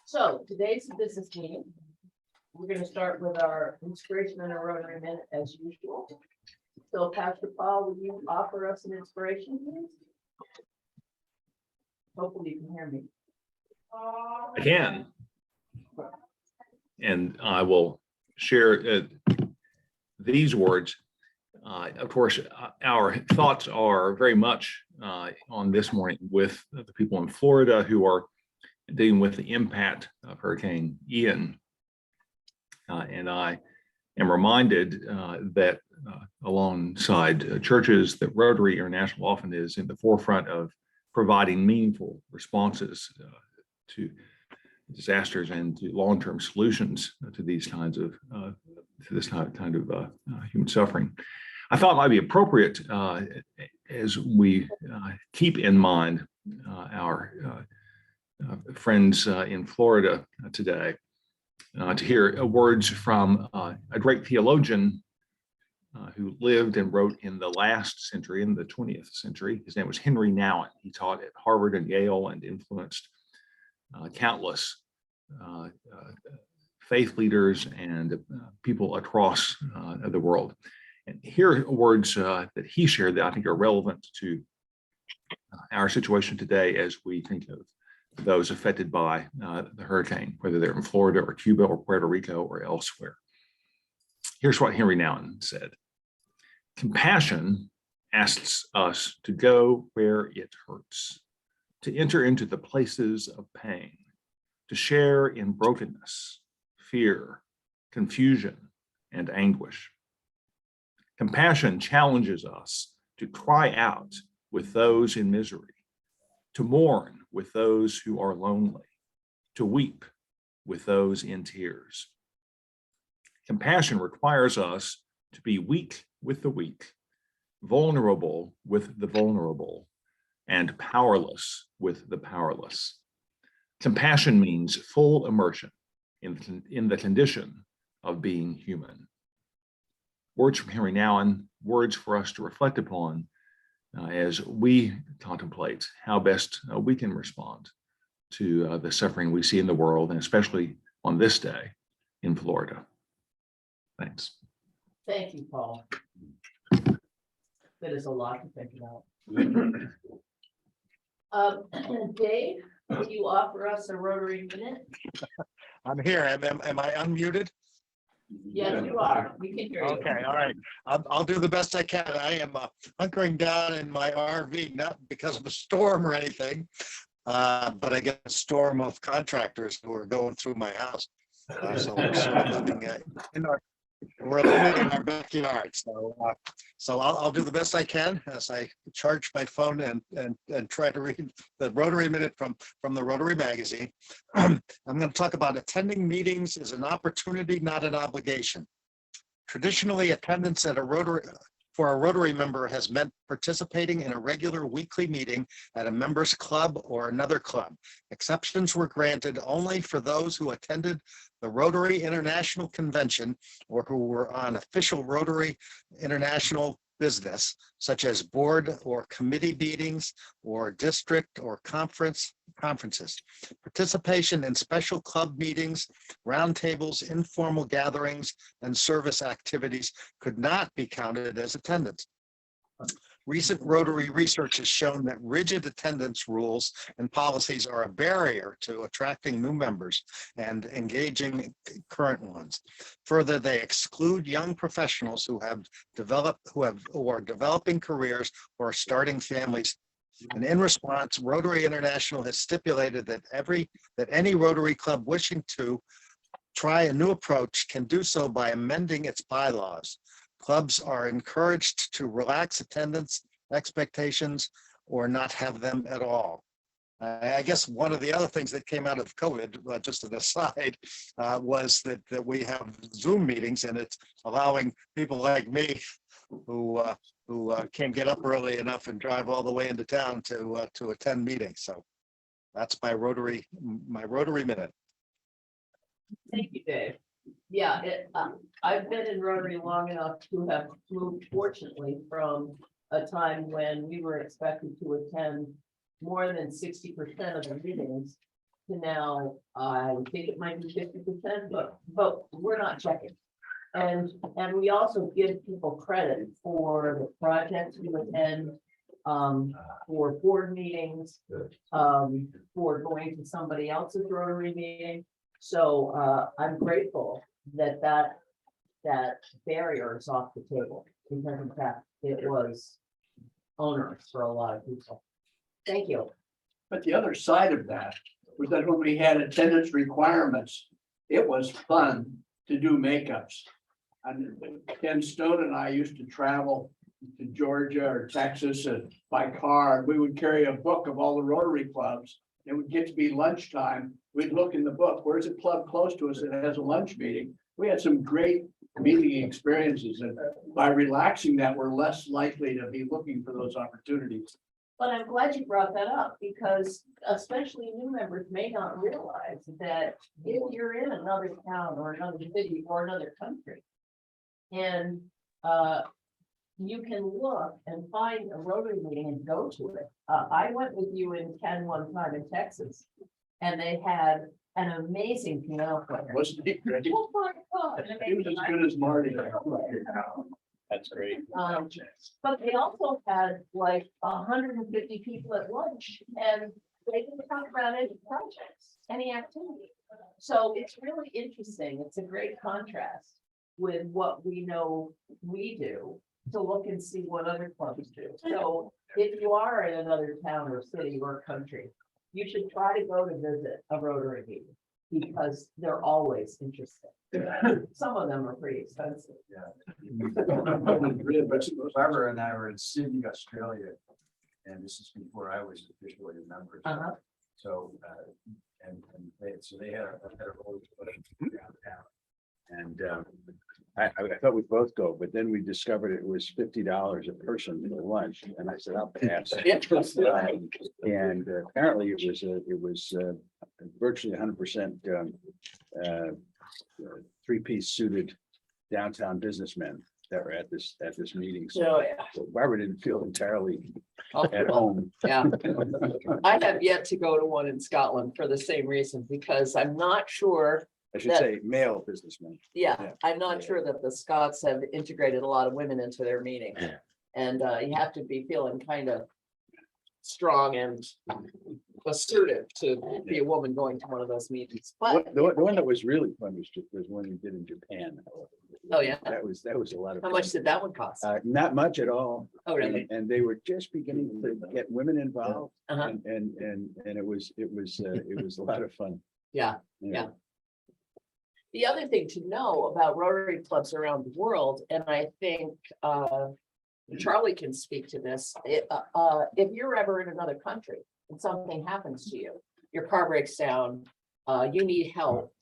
So today's the business meeting. We're going to start with our inspiration and a Rotary minute as usual. So Pastor Paul, will you offer us an inspiration, please? Hopefully you can hear me. I can. And I will share these words. Of course, our thoughts are very much on this morning with the people in Florida who are dealing with the impact of Hurricane Ian. And I am reminded that alongside churches, that Rotary International often is in the forefront of providing meaningful responses to disasters and to long-term solutions to these kinds of to this kind of human suffering. I thought it might be appropriate as we keep in mind our friends in Florida today to hear words from a great theologian who lived and wrote in the last century, in the 20th century. His name was Henry Nouwen. He taught at Harvard and Yale and influenced countless faith leaders and people across the world. And here are words that he shared that I think are relevant to our situation today as we think of those affected by the hurricane, whether they're in Florida or Cuba or Puerto Rico or elsewhere. Here's what Henry Nouwen said. Compassion asks us to go where it hurts, to enter into the places of pain, to share in brokenness, fear, confusion, and anguish. Compassion challenges us to cry out with those in misery, to mourn with those who are lonely, to weep with those in tears. Compassion requires us to be weak with the weak, vulnerable with the vulnerable, and powerless with the powerless. Compassion means full immersion in the condition of being human. Words from Henry Nouwen, words for us to reflect upon as we contemplate how best we can respond to the suffering we see in the world, and especially on this day in Florida. Thanks. Thank you, Paul. That is a lot to think about. Dave, will you offer us a Rotary minute? I'm here. Am I unmuted? Yes, you are. We can hear you. Okay, all right. I'll do the best I can. I am hunkering down in my RV, not because of a storm or anything, but I get a storm of contractors who are going through my house. So we're sort of living in our backyard. So I'll do the best I can as I charge my phone and try to read the Rotary Minute from the Rotary magazine. I'm going to talk about attending meetings is an opportunity, not an obligation. Traditionally, attendance at a Rotary member has meant participating in a regular weekly meeting at a member's club or another club. Exceptions were granted only for those who attended the Rotary International Convention or who were on official Rotary International business, such as board or committee meetings or district or conferences. Participation in special club meetings, roundtables, informal gatherings, and service activities could not be counted as attendance. Recent Rotary research has shown that rigid attendance rules and policies are a barrier to attracting new members and engaging current ones. Further, they exclude young professionals who are developing careers or starting families. And in response, Rotary International has stipulated that any Rotary club wishing to try a new approach can do so by amending its bylaws. Clubs are encouraged to relax attendance expectations or not have them at all. I guess one of the other things that came out of COVID, just an aside, was that we have Zoom meetings, and it's allowing people like me who can't get up early enough and drive all the way into town to attend meetings. So that's my Rotary Minute. Thank you, Dave. Yeah, I've been in Rotary long enough to have moved, fortunately, from a time when we were expected to attend more than 60% of the meetings to now, I think it might be 50%, but we're not checking. And we also give people credit for the projects we attend, for board meetings, for going to somebody else's Rotary meeting. So I'm grateful that barrier is off the table, because in fact, it was onerous for a lot of people. Thank you. But the other side of that was that when we had attendance requirements, it was fun to do makeups. And Ken Stone and I used to travel to Georgia or Texas by car. We would carry a book of all the Rotary clubs. It would get to be lunchtime. We'd look in the book, where's a club close to us that has a lunch meeting? We had some great meeting experiences, and by relaxing that, we're less likely to be looking for those opportunities. But I'm glad you brought that up, because especially new members may not realize that if you're in another town or another city or another country, and you can look and find a Rotary meeting and go to it. I went with you in Ken one time in Texas, and they had an amazing piano player. Wasn't he great? Oh my God. He was as good as Marty. That's great. But they also had like 150 people at lunch, and they didn't talk about any projects, any activity. So it's really interesting. It's a great contrast with what we know we do, to look and see what other clubs do. So if you are in another town or city or country, you should try to go to visit a Rotary meeting, because they're always interesting. Some of them are pretty expensive. Barbara and I were in Sydney, Australia, and this is before I was officially a member. So, so they had a whole downtown. And I thought we'd both go, but then we discovered it was $50 a person for lunch, and I said, I'll pass. And apparently it was virtually 100% three-piece suited downtown businessmen that were at this meeting. So Barbara didn't feel entirely at home. Yeah, I have yet to go to one in Scotland for the same reason, because I'm not sure. I should say male businessmen. Yeah, I'm not sure that the Scots have integrated a lot of women into their meeting. And you have to be feeling kind of strong and assertive to be a woman going to one of those meetings. But The one that was really fun was one we did in Japan. oh yeah, That was a lot of how fun. much did that one cost? Not much at all. Oh really? And they were just beginning to get women involved, Uh-huh. and it was a lot of fun. Yeah. The other thing to know about Rotary clubs around the world, and I think Charlie can speak to this, if you're ever in another country and something happens to you, your car breaks down, you need help,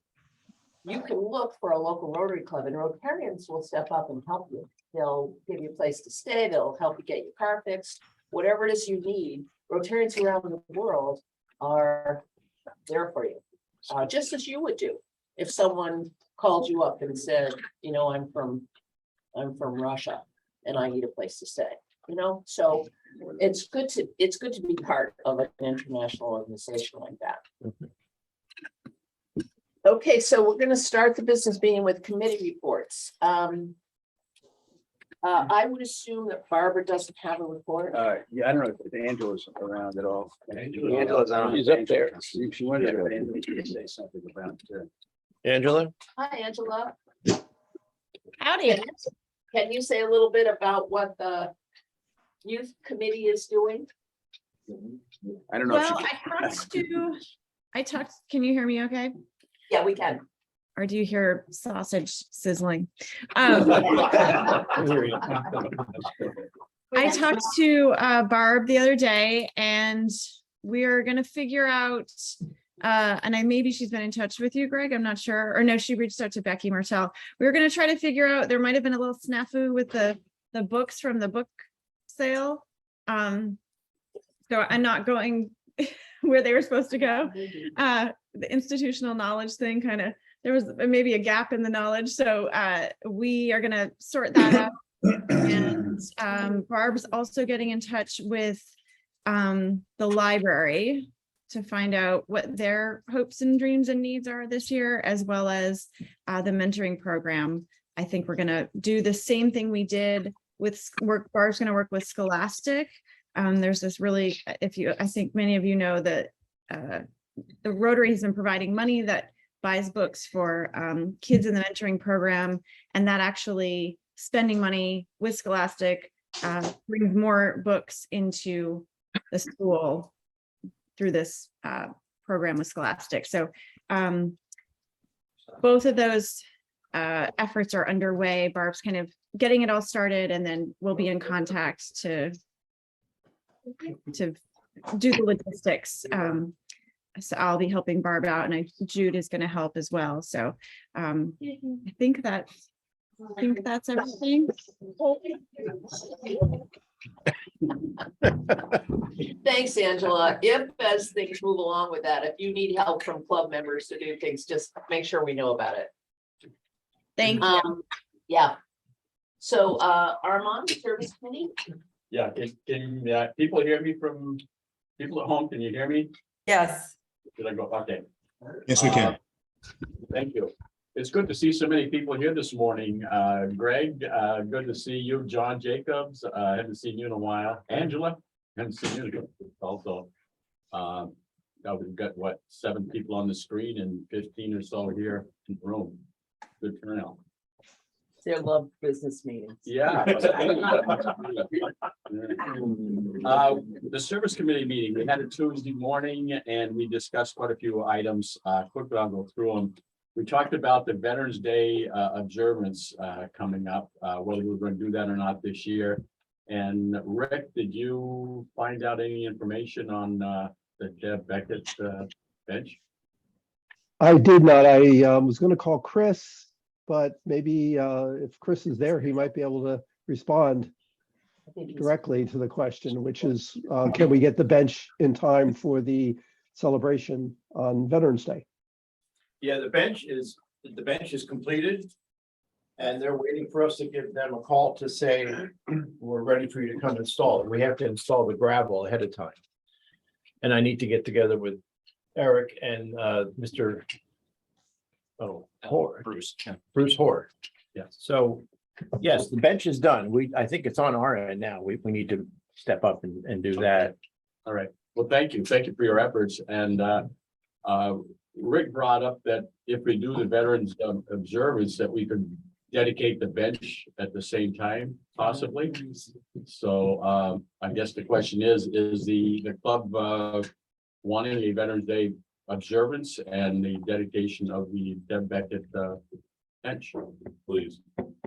you can look for a local Rotary club, and Rotarians will step up and help you. They'll give you a place to stay, they'll help you get your car fixed, whatever it is you need. Rotarians around the world are there for you, just as you would do. If someone called you up and said, I'm from Russia and I need a place to stay, so it's good to be part of an international organization like that. Okay, so we're going to start the business meeting with committee reports. I would assume that Barbara doesn't have a report. Yeah, I don't know if Angela's around at all. Angela's on. She's up there. She wanted to say something about. Angela? Hi, Angela. Howdy. Can you say a little bit about what the youth committee is doing? I don't know. Well, I talked, can you hear me okay? Yeah, we can. Or do you hear sausage sizzling? I I talked to Barb the other day, and we're gonna figure out, and maybe she's been in touch with you, Greg, I'm not sure, or no, she reached out to Becky Martell. We were gonna try to figure out, there might have been a little snafu with the books from the book sale. So I'm not going where they were supposed to go. The institutional knowledge thing there was maybe a gap in the knowledge. So we are gonna sort that out. And Barb's also getting in touch with the library to find out what their hopes and dreams and needs are this year, as well as the mentoring program. I think we're gonna do the same thing we did with Barb's gonna work with Scholastic. There's this really, I think many of you know that the Rotary has been providing money that buys books for kids in the mentoring program, and that actually spending money with Scholastic brings more books into the school through this program with Scholastic. So both of those efforts are underway. Barb's kind of getting it all started, and then we'll be in contact to do the logistics. So I'll be helping Barb out, and Jude is going to help as well. So I think that's everything. Thanks, Angela. If as things move along with that, if you need help from club members to do things, just make sure we know about it. Thank you. Yeah. So Armand, service committee? Yeah, can people hear me from, people at home, can you hear me? Yes. Did I go, okay. Yes, we can. Thank you. It's good to see so many people here this morning. Greg, good to see you. John Jacobs, haven't seen you in a while. Angela, haven't seen you also. Now we've got what, 7 people on the screen and 15 or so here in the room. Good turnout. They love business meetings. Yeah. The service committee meeting, we had a Tuesday morning and we discussed quite a few items. Quickly, I'll go through them. We talked about the Veterans Day observance coming up, whether we're going to do that or not this year. And Rick, did you find out any information on the Deb Beckett bench? I did not. I was going to call Chris, but maybe if Chris is there, he might be able to respond directly to the question, which is, can we get the bench in time for the celebration on Veterans Day? Yeah, the bench is completed. And they're waiting for us to give them a call to say, we're ready for you to come install it. We have to install the gravel ahead of time. And I need to get together with Eric and Mr. Bruce Hoare. Yeah. So, yes, the bench is done. I think it's on our end now. We need to step up and do that. All right. Well, thank you. Thank you for your efforts. And Rick brought up that if we do the Veterans observance, that we could dedicate the bench at the same time, possibly. So I guess the question is the club wanting a Veterans Day observance and the dedication of the Deb Beckett bench, please?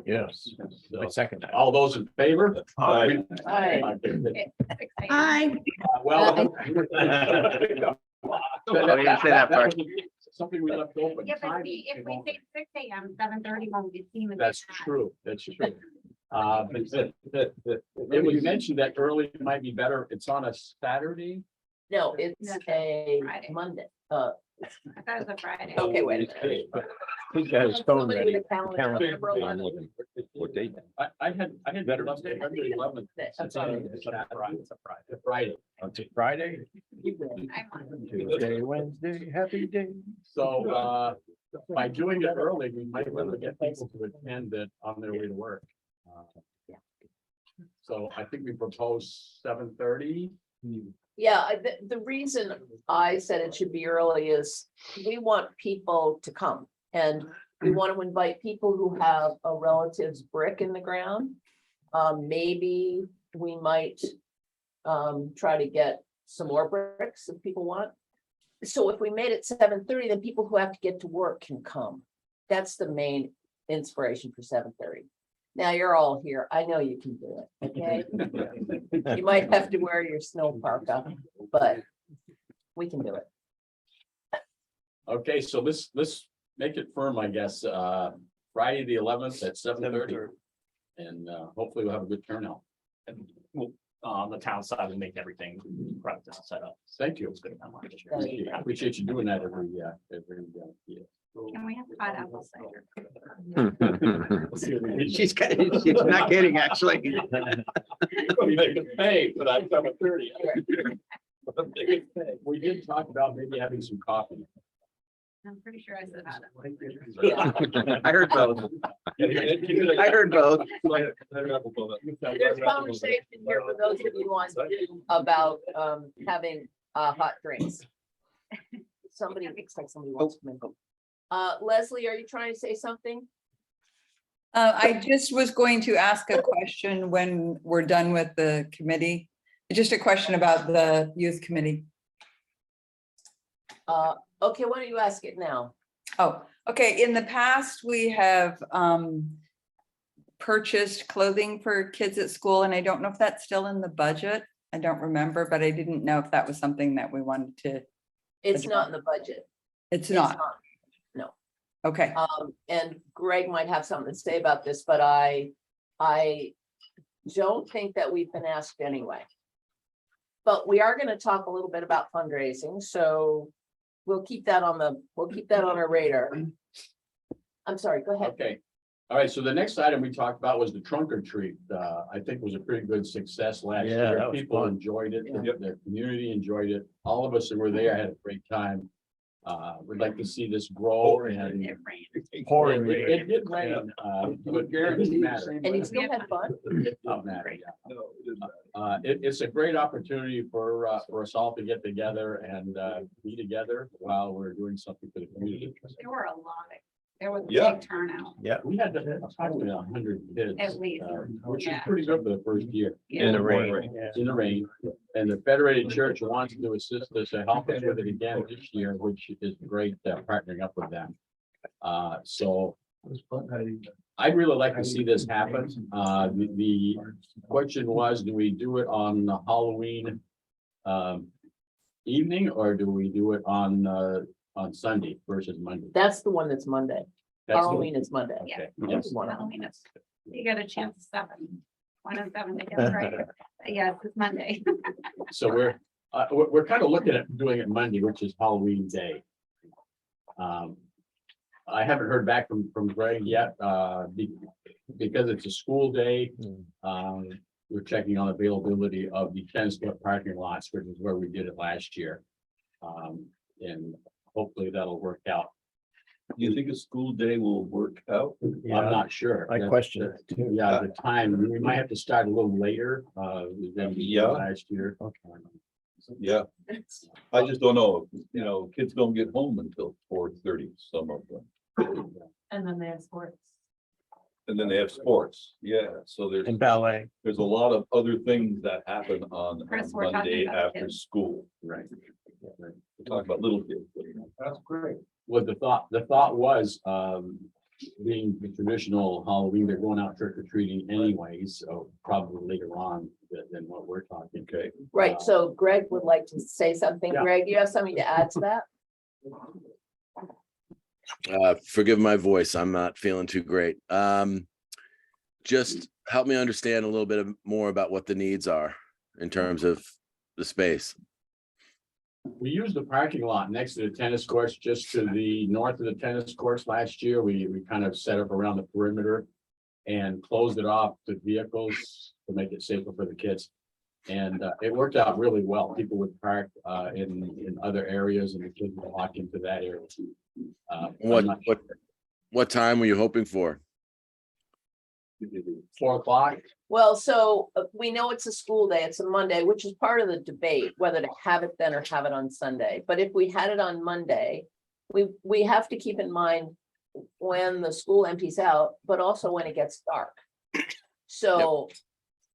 Yes. So, I second that. all those in favor? Aye. Hi. Well. Something we left open. Yeah, but see, if we say 6 a.m., 7:30 won't be seen. That's true, that's true. It was mentioned that early might be better. It's on a Saturday. No, it's a Friday. Monday. I thought it was a Friday. Okay, wait a minute. He's got his phone Somebody ready. with a calendar. Calendar. What date? I had better. That's February 11th. It's on- It's a Friday. It's a Friday, I'm on. Tuesday, Wednesday, happy day. So by doing it early, we might be able to get people to attend that on their way to work. So I think we propose 7:30. Yeah, the reason I said it should be early is we want people to come. And we want to invite people who have a relative's brick in the ground. Maybe we might try to get some more bricks if people want. So if we made it 7:30, then people who have to get to work can come. That's the main inspiration for 7:30. Now you're all here. I know you can do it, okay? You might have to wear your snow parka, but we can do it. Okay, so let's make it firm, I guess. Friday, the 11th at 7:30. And hopefully we'll have a good turnout. And on the town side and make everything prepped and set up. Thank you. It's good. I appreciate you doing that every year. Can we have hot apple cider? She's not kidding, actually. They can pay for that 7:30. We did talk about maybe having some coffee. I'm pretty sure I said hot apple. I heard both. I heard both. There's conversation here for those of you on Zoom about having hot drinks. Somebody looks like somebody wants to come in. Leslie, are you trying to say something? I just was going to ask a question when we're done with the committee. Just a question about the youth committee. Okay, why don't you ask it now? Oh, okay. In the past, we have purchased clothing for kids at school, and I don't know if that's still in the budget. I don't remember, but I didn't know if that was something that we wanted to. It's not in the budget. It's not. No. Okay. And Greg might have something to say about this, but I don't think that we've been asked anyway. But we are going to talk a little bit about fundraising, so we'll keep that on our radar. I'm sorry, go ahead. Okay. All right. So the next item we talked about was the trunk or treat. I think was a pretty good success last Yeah, year. that was People fun. enjoyed it. The community enjoyed it. All of us that were there had a great time. We'd like to see this grow and It rained. Pouring it rain. did rain, but Gary, it doesn't matter. And you still had fun? It doesn't matter, yeah. It's a great opportunity for us all to get together and be together while we're doing something for the community. There were a lot of, there was a Yeah. big turnout, We had probably 100 kids. at least. Which is Yeah. pretty good for the first year. In the rain. In the rain. And the Federated Church wants to assist us and help us with it again this year, which is great, partnering up with them. So I'd really like to see this happen. The question was, do we do it on Halloween evening, or do we do it on Sunday versus Monday? That's the one that's Monday. That's the- Halloween is Monday. Okay. That's one of them. Halloween is- You got a chance at 7. 1 of 7 to get right. Yes, it's Monday. So we're kind of looking at doing it Monday, which is Halloween day. I haven't heard back from Greg yet, because it's a school day. We're checking on availability of the tennis court parking lots, which is where we did it last year. And hopefully that'll work out. You think a school day will work out? I'm not sure. I question it too. Yeah, the time, we might have to start a little later, than we did Yeah. last year. Yeah, I just don't know, you know, kids don't get home until 4:30, some of them. And then they have sports. And then they have sports, yeah, so And ballet. there's a lot of other things that happen on Chris, we're talking Monday about after kids. school. Right. We're talking about little kids. That's great. Well, the thought was, being the traditional Halloween, they're going out trick or treating anyways, so probably later on than what we're talking. Okay. Right, so Greg would like to say something. Yeah. Greg, you have something to add to that? Forgive my voice. I'm not feeling too great. Just help me understand a little bit more about what the needs are in terms of the space. We used the parking lot next to the tennis courts, just to the north of the tennis courts last year. We kind of set up around the perimeter and closed it off to vehicles to make it safer for the kids. And it worked out really well. People would park in other areas and the kids would walk into that area. What time were you hoping for? 4 o'clock. Well, so we know it's a school day, it's a Monday, which is part of the debate, whether to have it then or have it on Sunday. But if we had it on Monday, we have to keep in mind when the school empties out, but also when it gets dark. So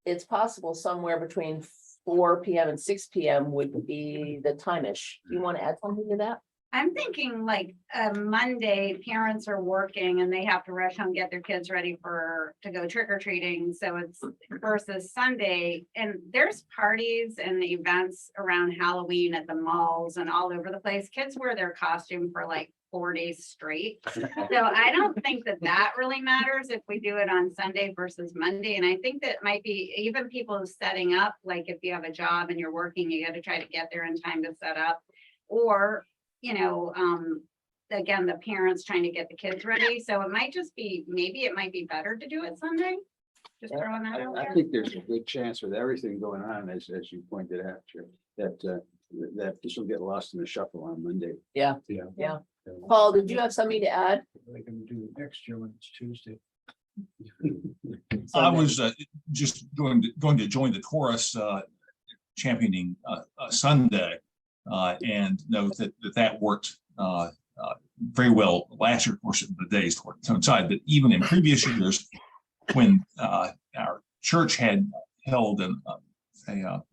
it's possible somewhere between 4 PM and 6 PM would be the time-ish. You want to add something to that? I'm thinking like Monday, parents are working and they have to rush home, get their kids ready to go trick or treating. So it's versus Sunday, and there's parties and events around Halloween at the malls and all over the place. Kids wear their costume for like 4 days straight. So I don't think that really matters if we do it on Sunday versus Monday. And I think that might be even people setting up, like if you have a job and you're working, you got to try to get there in time to set up. Or again, the parents trying to get the kids ready. So it might just be, maybe it might be better to do it Sunday. Just throwing that out I there. think there's a good chance with everything going on, as you pointed out, Chair, that this will get lost in the shuffle on Monday. Yeah. Yeah. Yeah. Paul, did you have something to add? They can do it next year when it's Tuesday. I was just going to join the chorus championing Sunday and note that worked very well last year. Of course, the days coincide, but even in previous years, when our church had held a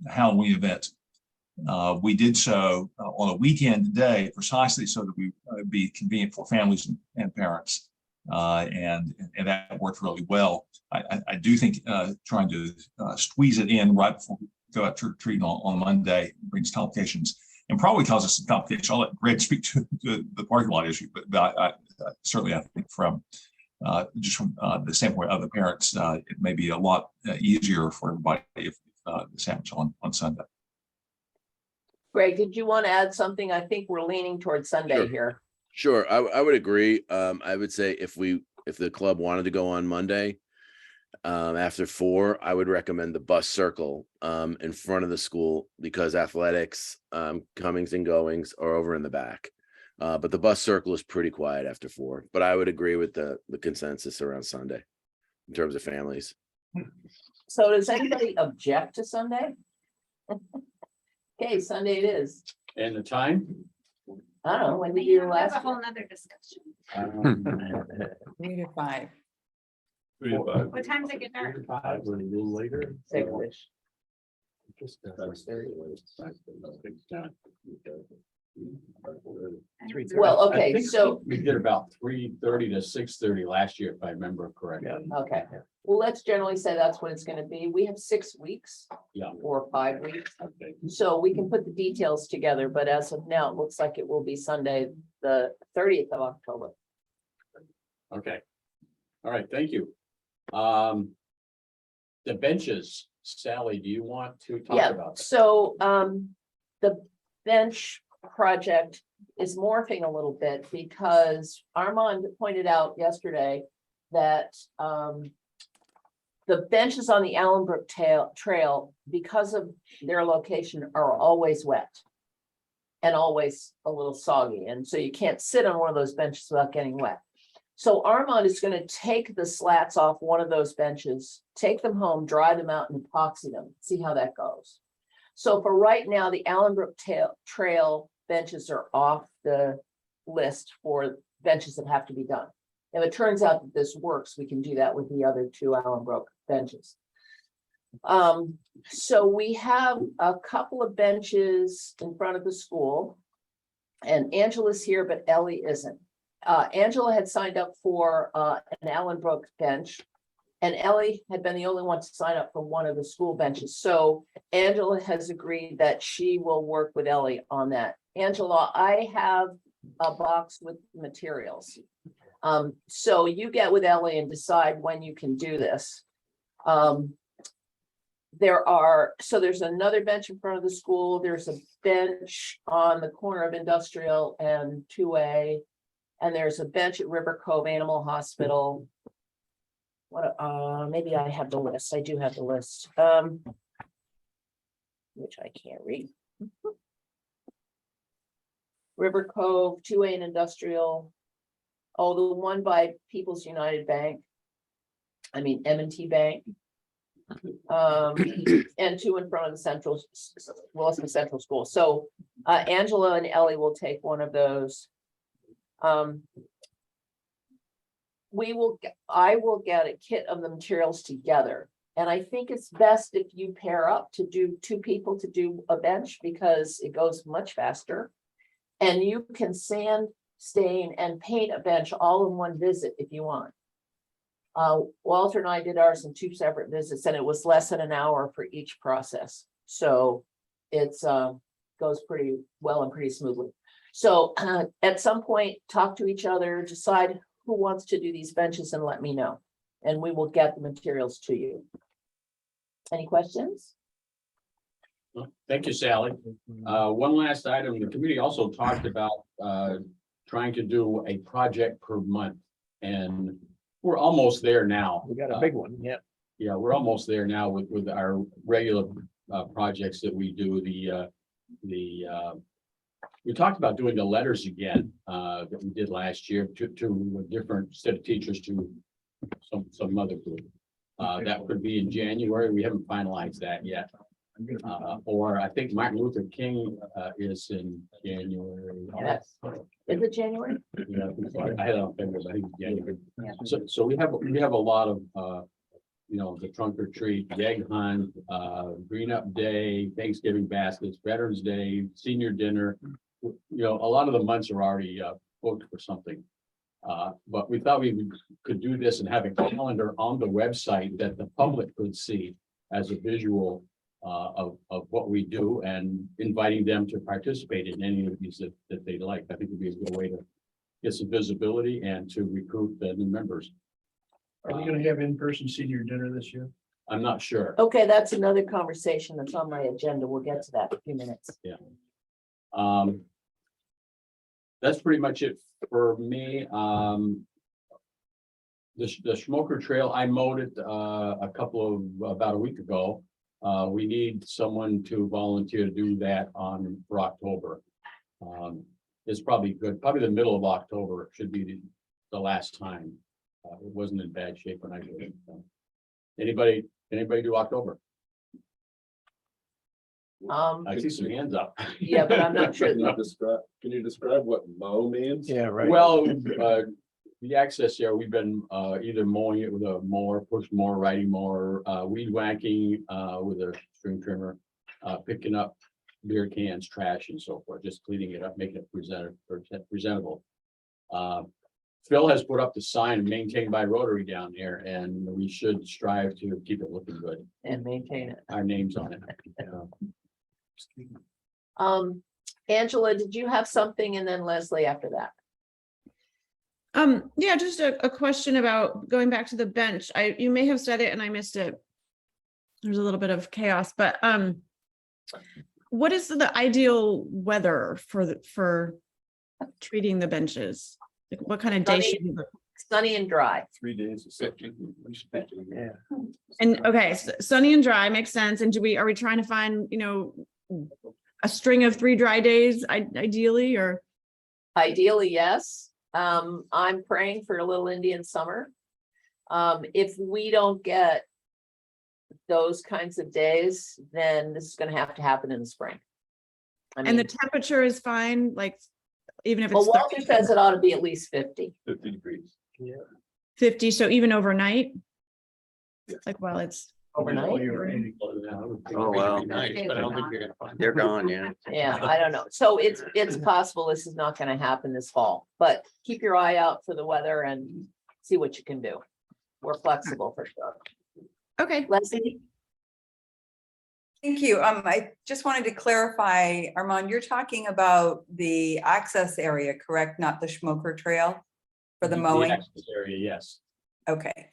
Halloween event, we did so on a weekend day precisely so that we would be convenient for families and parents. And that worked really well. I do think trying to squeeze it in right before we go out trick or treating on Monday brings complications and probably causes some complications. I'll let Greg speak to the parking lot issue, but I certainly I think from just from the standpoint of the parents, it may be a lot easier for everybody if this happens on Sunday. Greg, did you want to add something? I think we're leaning towards Sunday Sure. here. Sure, I would agree. I would say if the club wanted to go on Monday after 4, I would recommend the bus circle in front of the school because athletics, comings and goings are over in the back. But the bus circle is pretty quiet after 4. But I would agree with the consensus around Sunday in terms of families. So does anybody object to Sunday? Okay, Sunday it is. And the time? I don't know, when did you That's last? a whole nother discussion. 3 to 5. What time does it get dark? 5 or a little later. Six-ish. Well, okay, I think so, we did about 3:30 to 6:30 last year, if I remember correctly. okay, well, let's generally say that's what it's gonna be. We have 6 weeks. Yeah. Or 5 weeks. Okay. So we can put the details together, but as of now, it looks like it will be Sunday, the 30th of October. Okay. All right, thank you. The benches, Sally, do you want to talk Yeah, about that? so the bench project is morphing a little bit because Armand pointed out yesterday that the benches on the Allenbrook Trail, because of their location, are always wet and always a little soggy. And so you can't sit on one of those benches without getting wet. So Armand is going to take the slats off one of those benches, take them home, dry them out and epoxy them, see how that goes. So for right now, the Allenbrook Trail benches are off the list for benches that have to be done. If it turns out that this works, we can do that with the other 2 Allenbrook benches. So we have a couple of benches in front of the school. And Angela's here, but Ellie isn't. Angela had signed up for an Allenbrook bench. And Ellie had been the only one to sign up for one of the school benches. So Angela has agreed that she will work with Ellie on that. Angela, I have a box with materials. So you get with Ellie and decide when you can do this. There's another bench in front of the school. There's a bench on the corner of Industrial and 2A. And there's a bench at River Cove Animal Hospital. Maybe I have the list. I do have the list. Which I can't read. River Cove, 2A and Industrial. Oh, the one by People's United Bank. I mean, M&T Bank. And 2 in front of the Williston Central School. So Angela and Ellie will take one of those. I will get a kit of the materials together. And I think it's best if you pair up to do 2 people to do a bench because it goes much faster. And you can sand, stain, and paint a bench all in one visit if you want. Walter and I did ours in 2 separate visits, and it was less than an hour for each process. So it's goes pretty well and pretty smoothly. So at some point, talk to each other, decide who wants to do these benches and let me know. And we will get the materials to you. Any questions? Thank you, Sally. One last item, the committee also talked about trying to do a project per month. And we're almost there now. We got a big one, yeah. Yeah, we're almost there now with our regular projects that we do. We talked about doing the letters again that we did last year to a different set of teachers to some other group. That could be in January. We haven't finalized that yet. Or I think Martin Luther King is in January. Yes. Is it January? Yeah, I had it on fingers, I think it's January. So we have a lot of the trunk or treat, the egg hunt, green up day, Thanksgiving baskets, Veterans Day, senior dinner. A lot of the months are already booked for something. But we thought we could do this and have a calendar on the website that the public could see as a visual of what we do, and inviting them to participate in any of these that they like. I think it'd be a good way to get some visibility and to recruit the new members. Are we gonna have in-person senior dinner this year? I'm not sure. Okay, that's another conversation that's on my agenda. We'll get to that in a few minutes. That's pretty much it for me. The Smoker Trail, I mowed it about a week ago. We need someone to volunteer to do that for October. It's probably good, probably the middle of October should be the last time. It wasn't in bad shape when I did it. So. Anybody do October? I see some hands up. Yeah, but I'm not sure. Can you describe what mow means? Yeah, right. Well, the access area, we've been either mowing it with a mower, push mower, riding mower, weed whacking with a string trimmer, picking up beer cans, trash, and so forth, just cleaning it up, making it presentable. Phil has put up the sign maintained by Rotary down there, and we should strive to keep it looking good. And maintain it. Our name's on it. Angela, did you have something? And then Leslie after that. Yeah, just a question about going back to the bench. You may have said it and I missed it. There's a little bit of chaos, but what is the ideal weather for treating the benches? Like what kind of day should we look? Sunny and dry. 3 days of second. Yeah. And okay, so sunny and dry makes sense. And are we trying to find, a string of 3 dry days ideally, or? Ideally, yes. I'm praying for a little Indian summer. If we don't get those kinds of days, then this is going to have to happen in the spring. And the temperature is fine, like even if it's well, Walter says it ought to be at least 50. 50 degrees. Yeah. 50, so even overnight? Like while it's Overnight? Oh, wow. They're gone, yeah. Yeah, I don't know. So it's possible this is not going to happen this fall, but keep your eye out for the weather and see what you can do. We're flexible for sure. okay. Leslie? Thank you. I just wanted to clarify, Armand, you're talking about the access area, correct? Not the Smoker Trail for the mowing? access area, yes. Okay.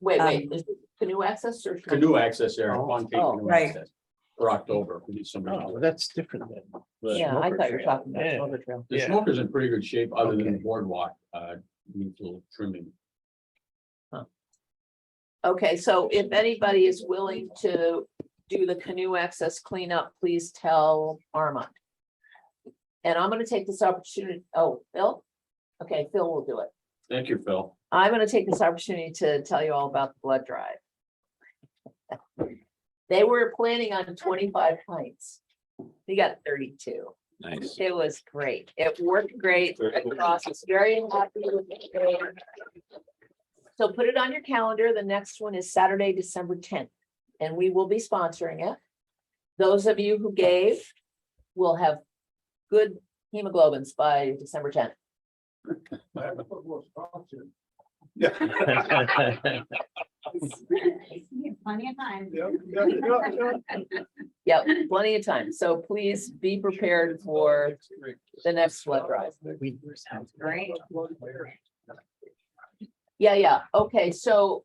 Wait, is it canoe access or? Canoe access area, Oh, Fontaine canoe right. access for October. We need somebody. Oh, that's different then. The Yeah, I Smoker thought you were Trail. talking about Yeah. Smoker Trail. The Yeah. smoker's in pretty good shape, other than Okay. the boardwalk, needs a little trimming. Okay, so if anybody is willing to do the canoe access cleanup, please tell Armand. And I'm gonna take this opportunity, Phil? Okay, Phil will do it. Thank you, Phil. I'm gonna take this opportunity to tell you all about the blood drive. They were planning on 25 pints. We got 32. Nice. It was great. It worked great. Cross was very happy with it. So put it on your calendar. The next one is Saturday, December 10th, and we will be sponsoring it. Those of you who gave will have good hemoglobins by December 10th. Plenty of time. Yep, plenty of time. So please be prepared for the next blood drive. Great. Yeah. Okay, so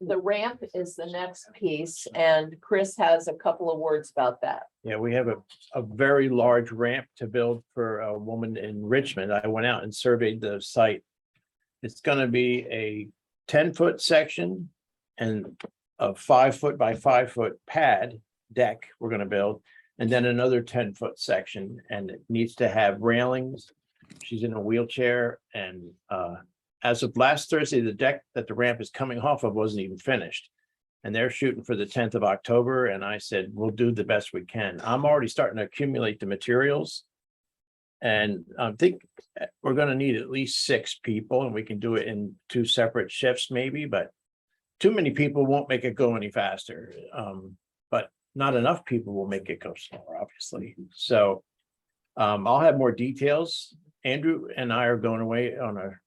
the ramp is the next piece and Chris has a couple of words about that. Yeah, we have a very large ramp to build for a woman in Richmond. I went out and surveyed the site. It's gonna be a 10-foot section and a 5-foot by 5-foot pad deck we're gonna build. And then another 10-foot section, and it needs to have railings. She's in a wheelchair, and as of last Thursday, the deck that the ramp is coming off of wasn't even finished. And they're shooting for the 10th of October. And I said, we'll do the best we can. I'm already starting to accumulate the materials. And I think we're gonna need at least 6 people, and we can do it in 2 separate shifts maybe, but too many people won't make it go any faster. But not enough people will make it go slower, obviously. So I'll have more details. Andrew and I are going away on a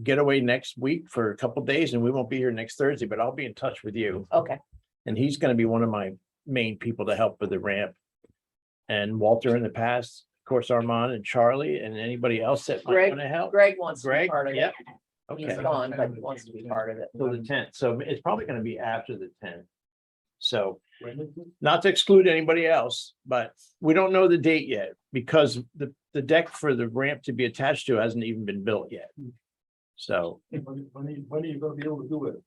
getaway next week for a couple days, and we won't be here next Thursday, but I'll be in touch with you. Okay. And he's gonna be one of my main people to help with the ramp. And Walter in the past, of course, Armand and Charlie, and anybody else that might Greg, want to help. Greg wants to be Greg, part of it. yep. He's Okay. gone, but he wants to be part of it. Till the 10th, so it's probably gonna be after the 10th. So, not to exclude anybody else, but we don't know the date yet, because the deck for the ramp to be attached to hasn't even been built yet. So, When are you gonna be able to do it?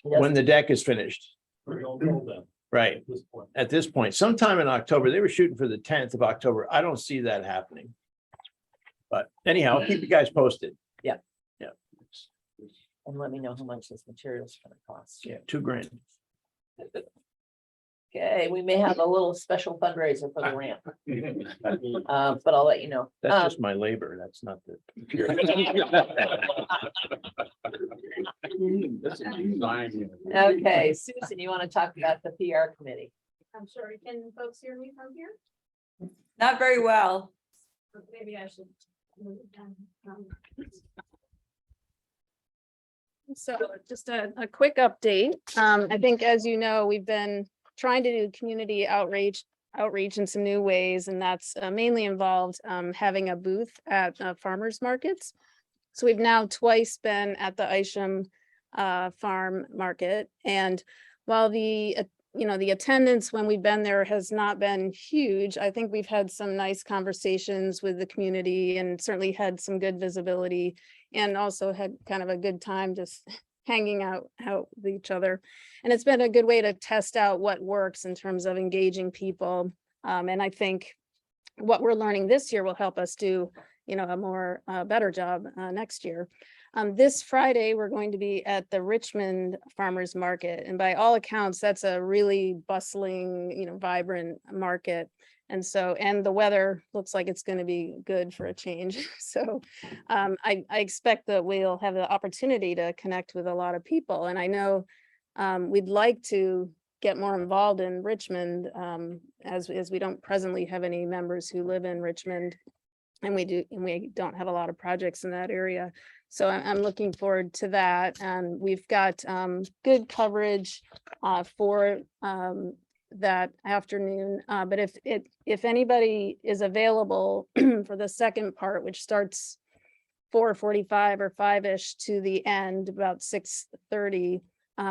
when the deck is finished, We don't know that right, at this point. at this point, sometime in October, they were shooting for the 10th of October, I don't see that happening. But anyhow, I'll keep you guys posted. And let me know how much this material is gonna cost. Yeah, $2,000. Okay, we may have a little special fundraiser for the ramp. But I'll let you know. That's just my labor, that's not the. Okay, Susan, you want to talk about the PR committee? I'm sorry, can folks hear me from here? Not very well. Maybe I should move it down. So just a quick update. I think, as you know, we've been trying to do community outreach in some new ways, and that's mainly involved having a booth at farmers markets. So we've now twice been at the Isham farm market, and while the attendance when we've been there has not been huge, I think we've had some nice conversations with the community and certainly had some good visibility, and also had kind of a good time just hanging out with each other. And it's been a good way to test out what works in terms of engaging people. And I think what we're learning this year will help us do, a more better job next year. This Friday, we're going to be at the Richmond Farmers Market. And by all accounts, that's a really bustling, vibrant market. And the weather looks like it's going to be good for a change. So I expect that we'll have the opportunity to connect with a lot of people. And I know we'd like to get more involved in Richmond as we don't presently have any members who live in Richmond. And we don't have a lot of projects in that area. So I'm looking forward to that. And we've got good coverage for that afternoon. But if anybody is available for the second part, which starts 4:45 or 5-ish to the end, about 6:30,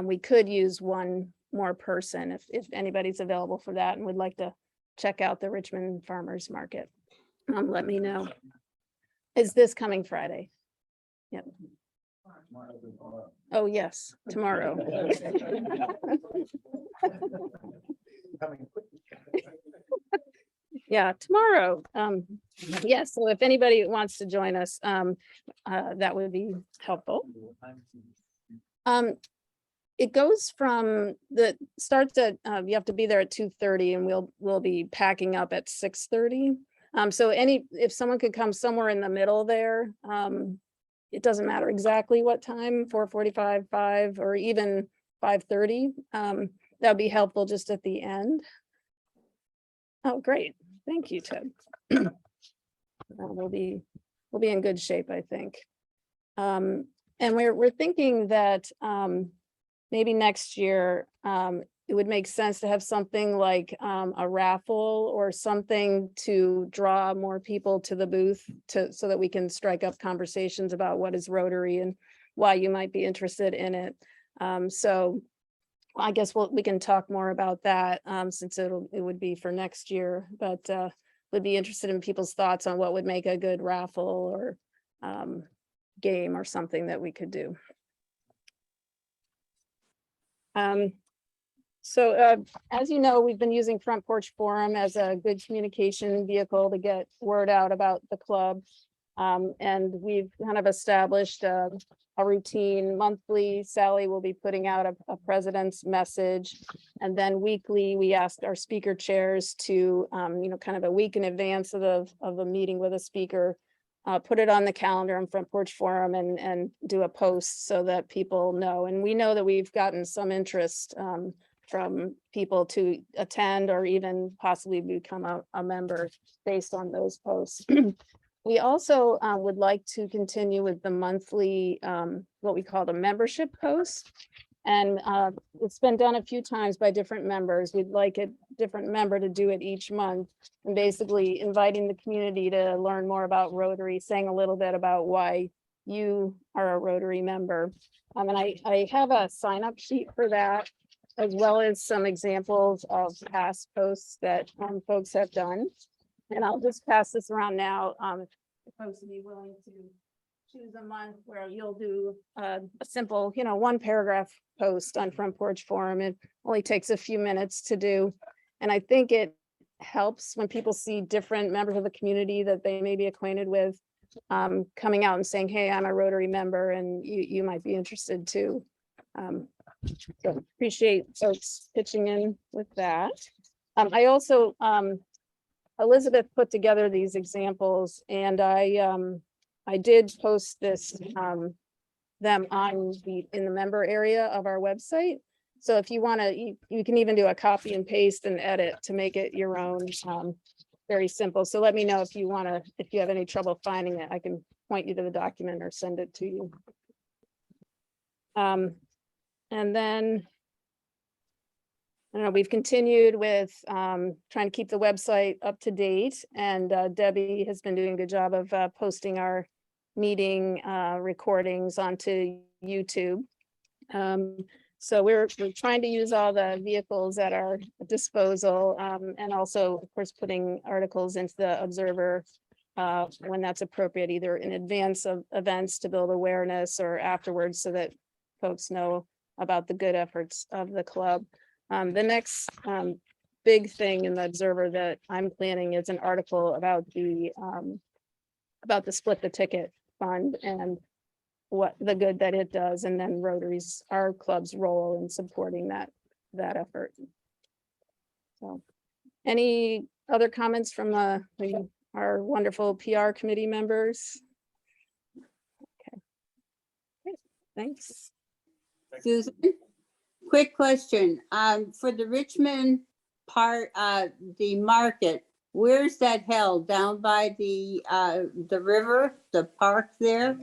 we could use one more person if anybody's available for that and would like to check out the Richmond Farmers Market. Let me know. Is this coming Friday? Yep. Oh, yes, tomorrow. Yeah, tomorrow. Yes, so if anybody wants to join us, that would be helpful. It goes from starts at, you have to be there at 2:30 and we'll be packing up at 6:30. So if someone could come somewhere in the middle there, it doesn't matter exactly what time, 4:45, 5, or even 5:30. That'd be helpful just at the end. Oh, great. Thank you, Ted. we'll be in good shape, I think. And we're thinking that maybe next year, it would make sense to have something like a raffle or something to draw more people to the booth so that we can strike up conversations about what is Rotary and why you might be interested in it. So I guess we can talk more about that since it would be for next year, but would be interested in people's thoughts on what would make a good raffle or game or something that we could do. So as you know, we've been using Front Porch Forum as a good communication vehicle to get word out about the club. And we've kind of established a routine. Monthly, Sally will be putting out a president's message. And then weekly, we ask our speaker chairs to, kind of a week in advance of a meeting with a speaker, put it on the calendar on Front Porch Forum and do a post so that people know. And we know that we've gotten some interest from people to attend or even possibly become a member based on those posts. We also would like to continue with the monthly, what we call the membership post. And it's been done a few times by different members. We'd like a different member to do it each month and basically inviting the community to learn more about Rotary, saying a little bit about why you are a Rotary member. And I have a sign up sheet for that, as well as some examples of past posts that folks have done. And I'll just pass this around now. If folks would be willing to choose a month where you'll do a simple, one paragraph post on Front Porch Forum. It only takes a few minutes to do. And I think it helps when people see different members of the community that they may be acquainted with coming out and saying, hey, I'm a Rotary member and you might be interested too. So appreciate folks pitching in with that. I also, Elizabeth put together these examples and I did post them on in the member area of our website. So if you want to, you can even do a copy and paste and edit to make it your own. Very simple. So let me know if you have any trouble finding it. I can point you to the document or send it to you. And then, I don't know, we've continued with trying to keep the website up to date, and Debbie has been doing a good job of posting our meeting recordings onto YouTube. So we're trying to use all the vehicles at our disposal, and also, of course, putting articles into the Observer when that's appropriate, either in advance of events to build awareness or afterwards so that folks know about the good efforts of the club. The next big thing in the Observer that I'm planning is an article about the Split the Ticket Fund and what the good that it does, and then Rotary's, our club's role in supporting that effort. So, any other comments from our wonderful PR committee members? Okay, great. Thanks. Susan, quick question. For the Richmond part, the market, where's that held? Down by the river, the park there?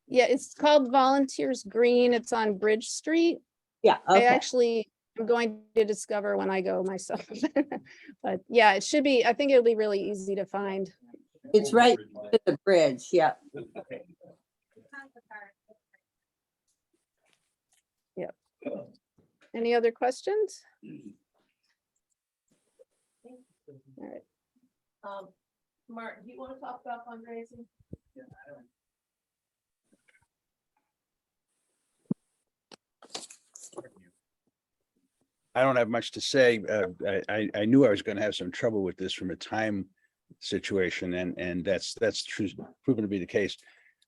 Yeah, it's called Volunteers Green. It's on Bridge Street. Yeah. Okay. I'm going to discover when I go myself. But yeah, it should be, I think it'll be really easy to find. It's right at the bridge. Yeah. Yep. Any other questions? All right. Martin, do you want to talk about fundraising? Yeah, I don't have much to say. I knew I was going to have some trouble with this from a time situation, and that's proven to be the case.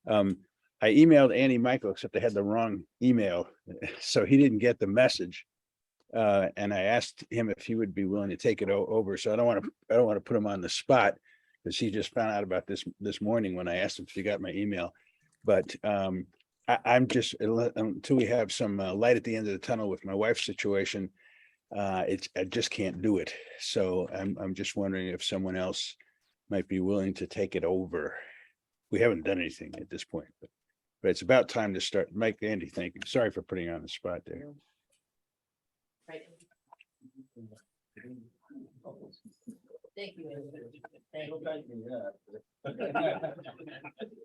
I emailed Andy Michael, except I had the wrong email, so he didn't get the message. And I asked him if he would be willing to take it over. So I don't want to put him on the spot because he just found out about this morning when I asked him if he got my email. But I'm just, until we have some light at the end of the tunnel with my wife's situation, I just can't do it. So I'm just wondering if someone else might be willing to take it over. We haven't done anything at this point, but it's about time to start. Mike, Andy, thank you. Sorry for putting you on the spot there. Right. Thank you.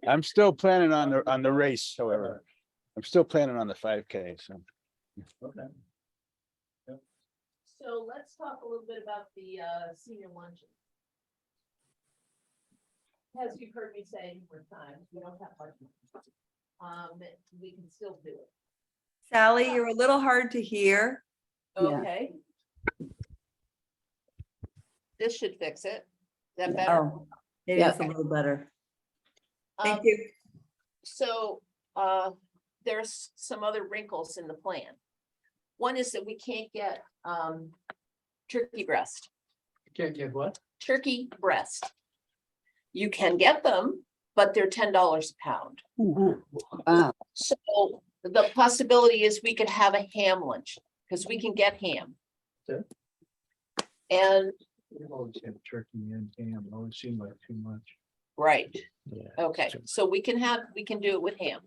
I'm still planning on the race, however. I'm still planning on the 5K, so. Okay. So let's talk a little bit about the senior luncheon. As you've heard me say more times, we don't have much money. We can still do it. Sally, you're a little hard to hear. Yeah. Okay. This should fix it. Is that better? Oh, it is a little better. Thank Um, you. So there's some other wrinkles in the plan. One is that we can't get turkey breast. Can't get what? Turkey breast. You can get them, but they're $10 a pound. Wow. So the possibility is we could have a ham lunch, because we can get ham. Okay. And, We always have turkey and ham. It always seemed like too much. right, okay, so we can do it with ham.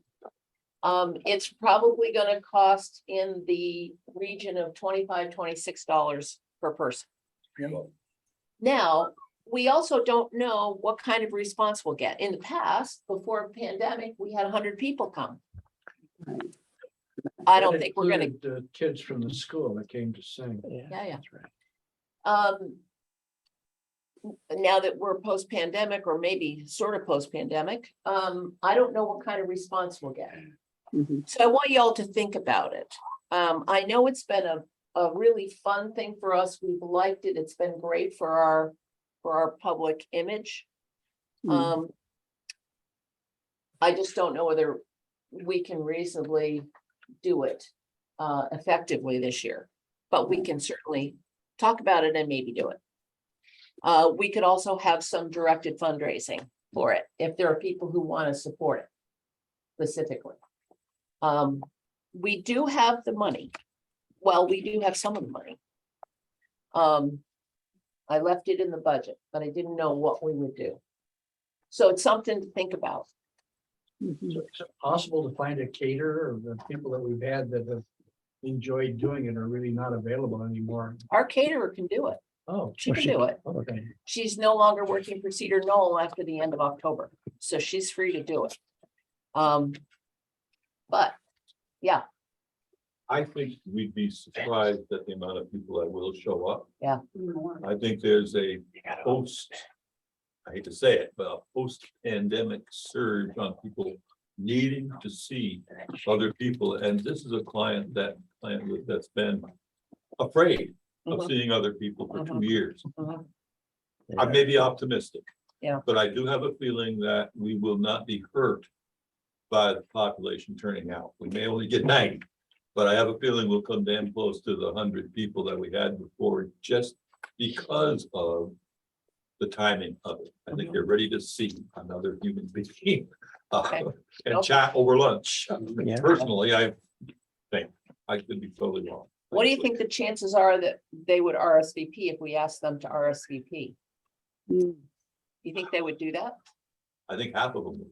It's probably gonna cost in the region of $25-26 per person. Now, we also don't know what kind of response we'll get. In the past, before pandemic, we had 100 people come. I don't think we're gonna, The kids from the school that came to sing. yeah. That's right. Now that we're post-pandemic, or maybe sort of post-pandemic, I don't know what kind of response we'll get. Mhm. So I want y'all to think about it. I know it's been a really fun thing for us. We've liked it. It's been great for our public image. Mm. I just don't know whether we can reasonably do it effectively this year, but we can certainly talk about it and maybe do it. We could also have some directed fundraising for it, if there are people who want to support it specifically. We do have the money. Well, we do have some of the money. I left it in the budget, but I didn't know what we would do. So it's something to think about. Mhm. So is it possible to find a caterer, or the people that we've had that have enjoyed doing it are really not available anymore? Our caterer can do it. Oh. She can do it. Okay. She's no longer working for Cedar Knoll after the end of October, so she's free to do it. But, yeah, I think we'd be surprised at the amount of people that will show up. Yeah. I think there's a post, I hate to say it, but a post-pandemic surge on people needing to see other people. And this is a client that's been afraid of Mhm. seeing other people for 2 years. Mhm. I may be optimistic. Yeah. But I do have a feeling that we will not be hurt by the population turning out. We may only get 90, but I have a feeling we'll come damn close to the 100 people that we had before, just because of the timing of it. I think they're ready to see another human being Okay. and chat over lunch. Yeah. Personally, I think I could be totally wrong. what do you think the chances are that they would RSVP if we asked them to RSVP? Mm. You think they would do that? I think half of them would.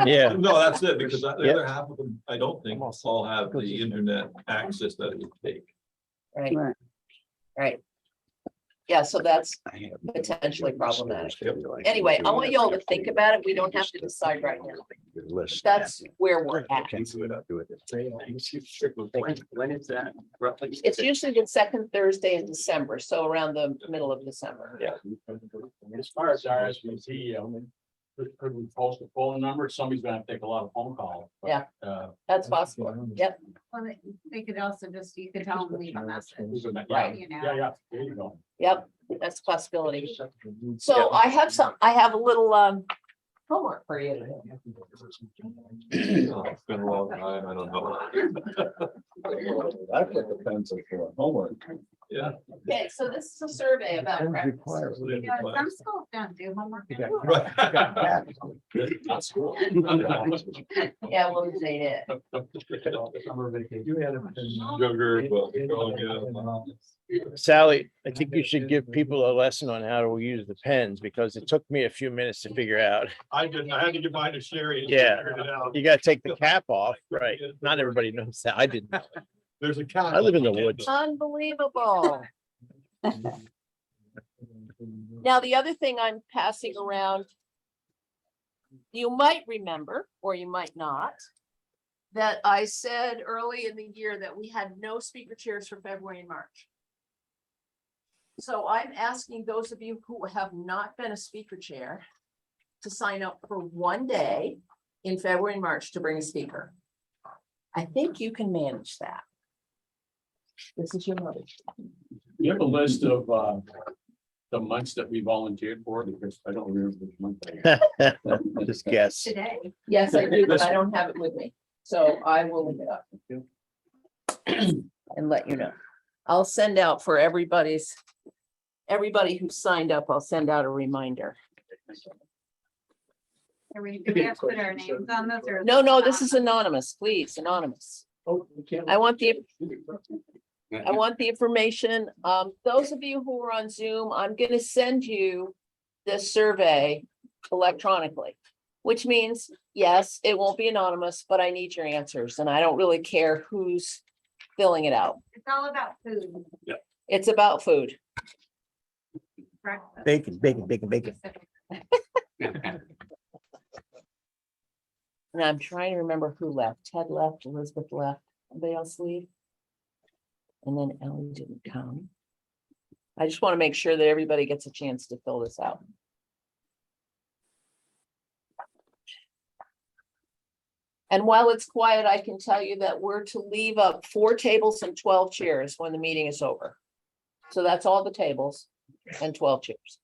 Yeah. No, that's it, because the other half of them, I don't think all have the internet access that it would take. Right, Right. right. Yeah, so that's potentially problematic. Anyway, I want y'all to think about it. We don't have to decide right now. That's where we're at. Can't do it, I'll do it. When is that roughly? It's usually the second Thursday in December, so around the middle of December. Yeah. As far as RSVP, could we post a phone number? Somebody's gonna have to take a lot of phone calls. but, Yeah. That's possible. Yep, Well, they could also just, you could tell them leave a message. Right. You know. Yeah, there you go. yep, that's a possibility. So I have a little homework for you. It's been a long time, I don't know. That's what depends on homework. Yeah. Okay, so this is a survey about breakfast. Yeah, some schools don't do homework. Not school. Yeah, well, they did. Summer vacation. Sugar, but, oh, yeah. Sally, I think you should give people a lesson on how to use the pens because it took me a few minutes to figure out. I didn't, I had to give mine to Sherry. and she Yeah. figured it out. You gotta take the cap off, right? Not everybody knows that. I didn't. know that. There's a count. I live in the woods. Unbelievable. Now, the other thing I'm passing around, you might remember, or you might not, that I said early in the year that we had no speaker chairs for February and March. So I'm asking those of you who have not been a speaker chair to sign up for one day in February and March to bring a speaker. I think you can manage that. This is your mother. You have a list of the months that we volunteered for, because I don't remember which month. Just guess. Today. Yes, I do, but I don't have it with me, so I will look it up. And let you know. I'll send out for everybody who signed up, I'll send out a reminder. Are we, do we have to put our names on this or? No, this is anonymous, please, anonymous. Oh, we can't. I want the information. Those of you who are on Zoom, I'm gonna send you this survey electronically. Which means, yes, it won't be anonymous, but I need your answers and I don't really care who's filling it out. It's all about food. It's about food. Breakfast. Bacon. And I'm trying to remember who left. Ted left, Elizabeth left. Anybody else leave? And then Ellie didn't come. I just want to make sure that everybody gets a chance to fill this out. And while it's quiet, I can tell you that we're to leave up 4 tables and 12 chairs when the meeting is over. So that's all the tables and 12 chairs.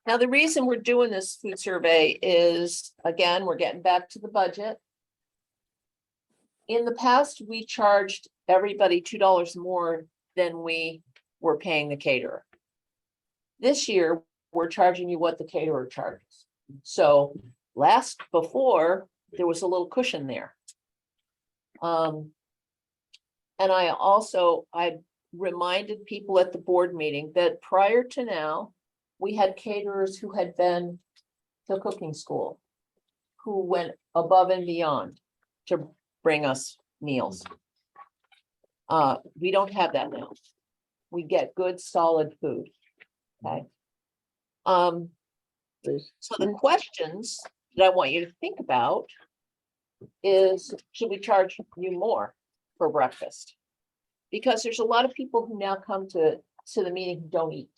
Now, the reason we're doing this food survey is, again, we're getting back to the budget. In the past, we charged everybody $2 more than we were paying the caterer. This year, we're charging you what the caterer charges. So before, there was a little cushion there. And I reminded people at the board meeting that prior to now, we had caterers who had been to cooking school, who went above and beyond to bring us meals. We don't have that now. We get good, solid food. Okay. So the questions that I want you to think about is, should we charge you more for breakfast? Because there's a lot of people who now come to the meeting who don't eat.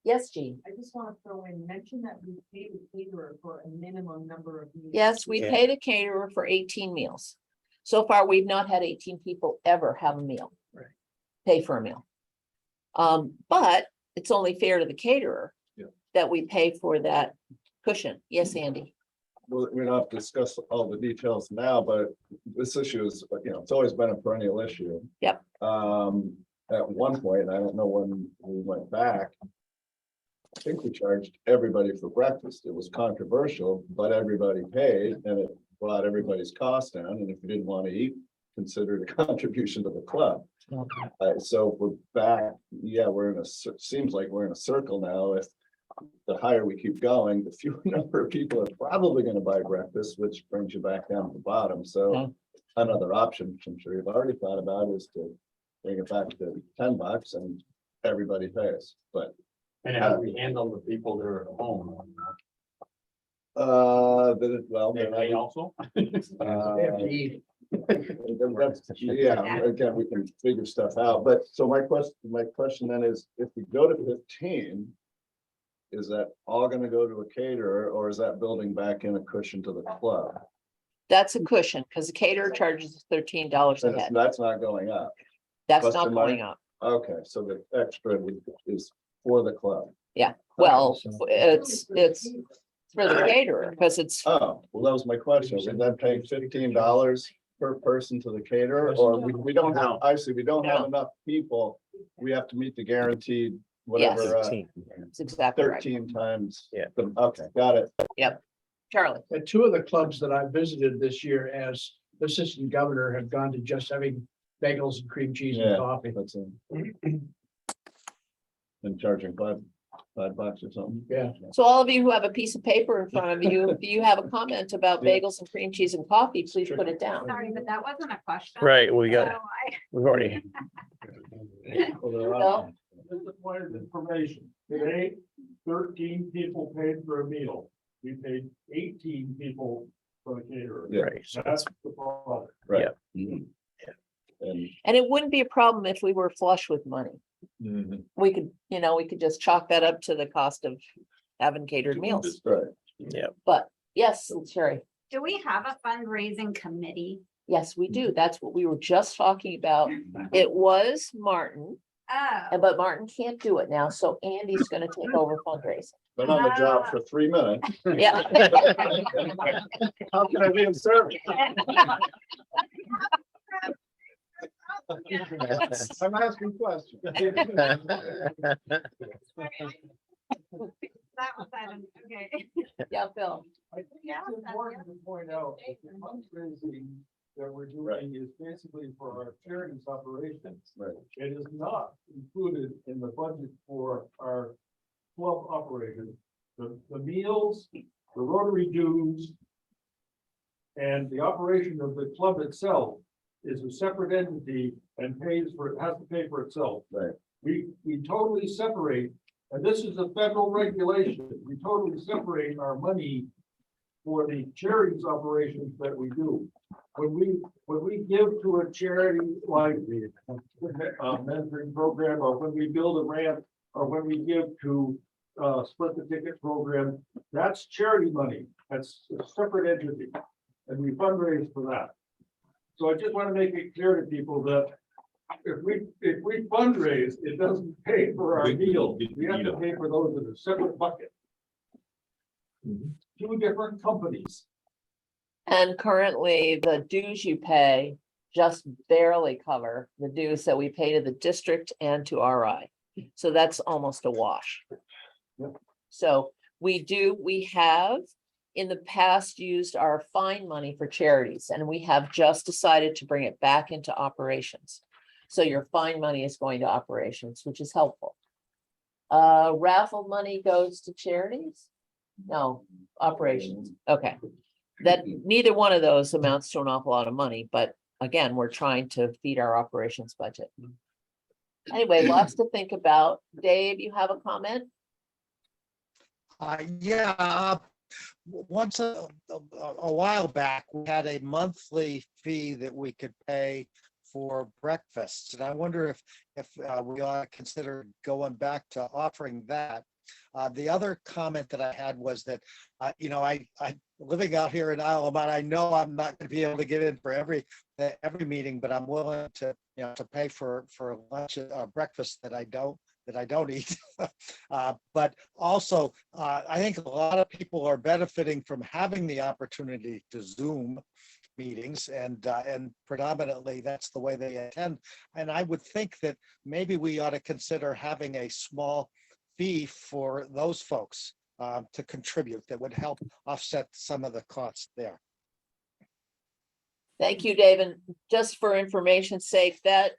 Yes, Jean. I just want to throw in, mention that we pay the caterer for a minimum number of meals. Yes, we paid a caterer for 18 meals. So far, we've not had 18 people ever have a meal. Right. Pay for a meal. But it's only fair to the caterer that we pay for that cushion. Yes, Andy. Well, we're not discuss all the details now, but this issue is, it's always been a perennial issue. Yep. At one point, and I don't know when we went back, I think we charged everybody for breakfast. It was controversial, but everybody paid and it brought everybody's cost down. And if you didn't want to eat, consider it a contribution to the club. So if we're back, seems like we're in a circle now. If the higher we keep going, the fewer number of people are probably going to buy breakfast, which brings you back down to the bottom. So another option, which I'm sure you've already thought about, is to bring it back to $10 and everybody pays. But And how do we handle the people that are at home? They pay also? Again, we can figure stuff out, but so my question then is, if we go to 15, is that all gonna go to a caterer, or is that building back in a cushion to the club? That's a cushion, because the caterer charges $13 a And head. that's not going up. That's Plus not the money? going up. Okay, so the extra is for the club. Yeah, well, it's for the caterer, because it's, Oh, well, that was my question. Is that paying $15 per person to the caterer? Or we don't have, obviously, we don't have enough people. We have to meet the guaranteed whatever, it's exactly right. 13 times. Yeah. Okay, got it. Charlie. And two of the clubs that I visited this year as assistant governor have gone to just having bagels and cream cheese and Yeah. coffee. That's it. And charging $5 or something. Yeah. So all of you who have a piece of paper in front of you, if you have a comment about bagels and cream chees and coffee, please put it down. Sorry, but that wasn't a question. Right, we got, So we've already, No? Just a point of information, today, 13 people paid for a meal. We paid 18 people for the caterer. Yeah. right. That's the problem. Right. Yeah. Mhm. And And it wouldn't be a problem if we were flush with money. Mhm. We could, we could just chalk that up to the cost of having catered meals. right. Yeah. But yes, Sherry, do we have a fundraising committee? yes, we do. That's what we were just talking about. It was Martin, Oh, but Martin can't do it now, so Andy's gonna take over fundraising. Been on the job for 3 minutes. Yeah. How can I be of service? I'm asking questions. that was that, okay. Yeah, Phil. I think it's important to point out that the fundraising that we're Right. doing is basically for our charities operations. Right. It is not included in the budget for our club operation. The meals, the Rotary dues, and the operation of the club itself is a separate entity and has to pay for itself. Right. We totally separate, and this is a federal regulation, we totally separate our money for the charities operations that we do. When we give to a charity like the mentoring program, or when we build a ramp, or when we give to split the ticket program, that's charity money. That's a separate entity, and we fundraise for that. So I just want to make it clear to people that if we fundraise, it doesn't pay for our meals. We have to pay for those in a separate bucket. Two different companies. And currently, the dues you pay just barely cover the dues that we pay to the district and to RI. So that's almost a wash. Yep. So we have in the past used our fine money for charities, and we have just decided to bring it back into operations. So your fine money is going to operations, which is helpful. Raffle money goes to charities? No, operations. Okay. That neither one of those amounts to an awful lot of money, but again, we're trying to feed our operations budget. Anyway, lots to think about. Dave, you have a comment? Yeah, once a while back, we had a monthly fee that we could pay for breakfast. And I wonder if we ought to consider going back to offering that. The other comment that I had was that, I living out here in Isle of Man, I know I'm not going to be able to get in for every meeting, but I'm willing to, to pay for lunch, breakfast that I don't eat. But also, I think a lot of people are benefiting from having the opportunity to Zoom meetings, and predominantly that's the way they attend. And I would think that maybe we ought to consider having a small fee for those folks to contribute that would help offset some of the costs there. Thank you, David. Just for information's sake, that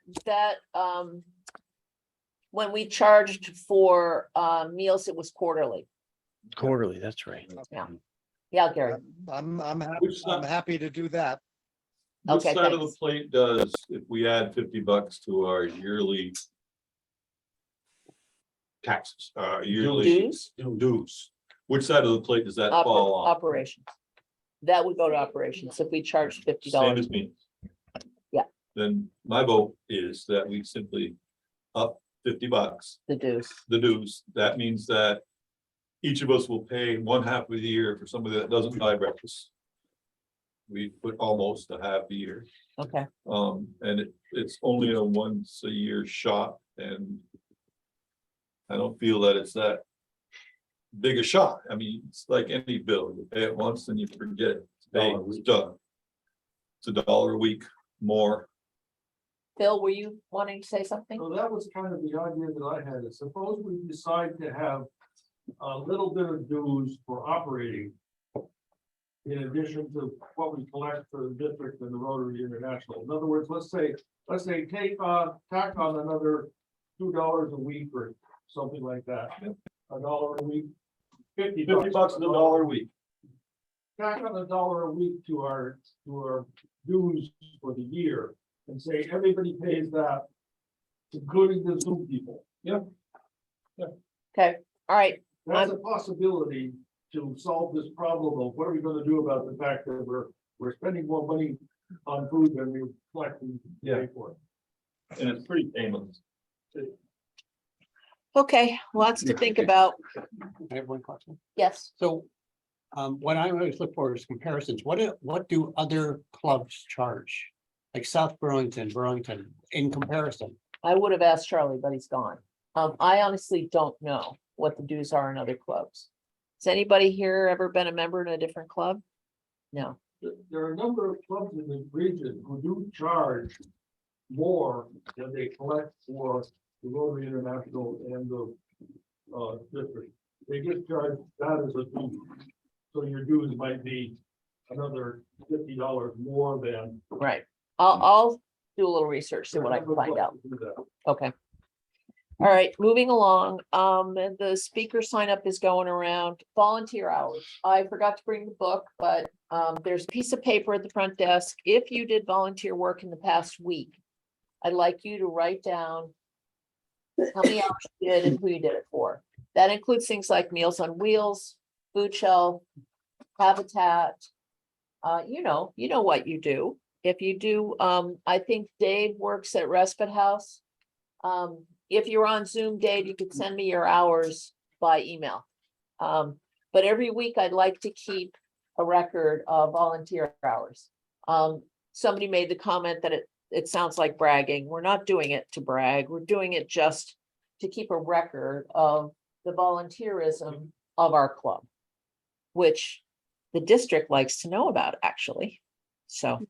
when we charged for meals, it was quarterly. Quarterly, that's right. Yeah. Yeah, Gary. I'm happy to do that. Which Okay, side of the thanks. plate does, if we add $50 to our yearly taxes, yearly dues, which side of the plate does that fall on? Operations. That would go to operations if we charged $50. Same as me. Yeah. Then my vote is that we simply up $50. The dues. The dues. That means that each of us will pay one half of the year for somebody that doesn't buy breakfast. We put almost a half a year. Okay. And it's only a once a year shot, and I don't feel that it's that big a shock. I mean, it's like any bill, you pay it once and you forget it. It's paid, it's done. It's $1 a week more. Phil, were you wanting to say something? So that was kind of the idea that I had, is suppose we decide to have a little bit of dues for operating. In addition to what we collect for the district and the Rotary International. In other words, let's say tack on another $2 a week or something like that. $1 a week. 50 bucks and $1 a week. Tack on $1 a week to our dues for the year and say everybody pays that, including the Zoom people. Yep. Okay, all right. That's a possibility to solve this problem of what are we gonna do about the fact that we're spending more money on food than we're collecting to pay for it. And it's pretty painless. Okay, lots to think about. I have one question. Yes. So, what I always look for is comparisons. What do other clubs charge? Like South Burlington, in comparison? I would have asked Charlie, but he's gone. I honestly don't know what the dues are in other clubs. Has anybody here ever been a member in a different club? No. There are a number of clubs in the region who do charge more than they collect for the Rotary International and the district. They just charge that as a fee. So your dues might be another $50 more than. Right. I'll do a little research, see what I can find out. Okay. All right, moving along. And the speaker sign up is going around. Volunteer hours. I forgot to bring the book, but there's a piece of paper at the front desk. If you did volunteer work in the past week, I'd like you to write down how many hours you did and who you did it for. That includes things like Meals on Wheels, Food Shelf, Habitat. You know what you do. If you do, I think Dave works at Respite House. If you're on Zoom, Dave, you could send me your hours by email. But every week I'd like to keep a record of volunteer hours. Somebody made the comment that it sounds like bragging. We're not doing it to brag. We're doing it just to keep a record of the volunteerism of our club, which the district likes to know about, actually. So,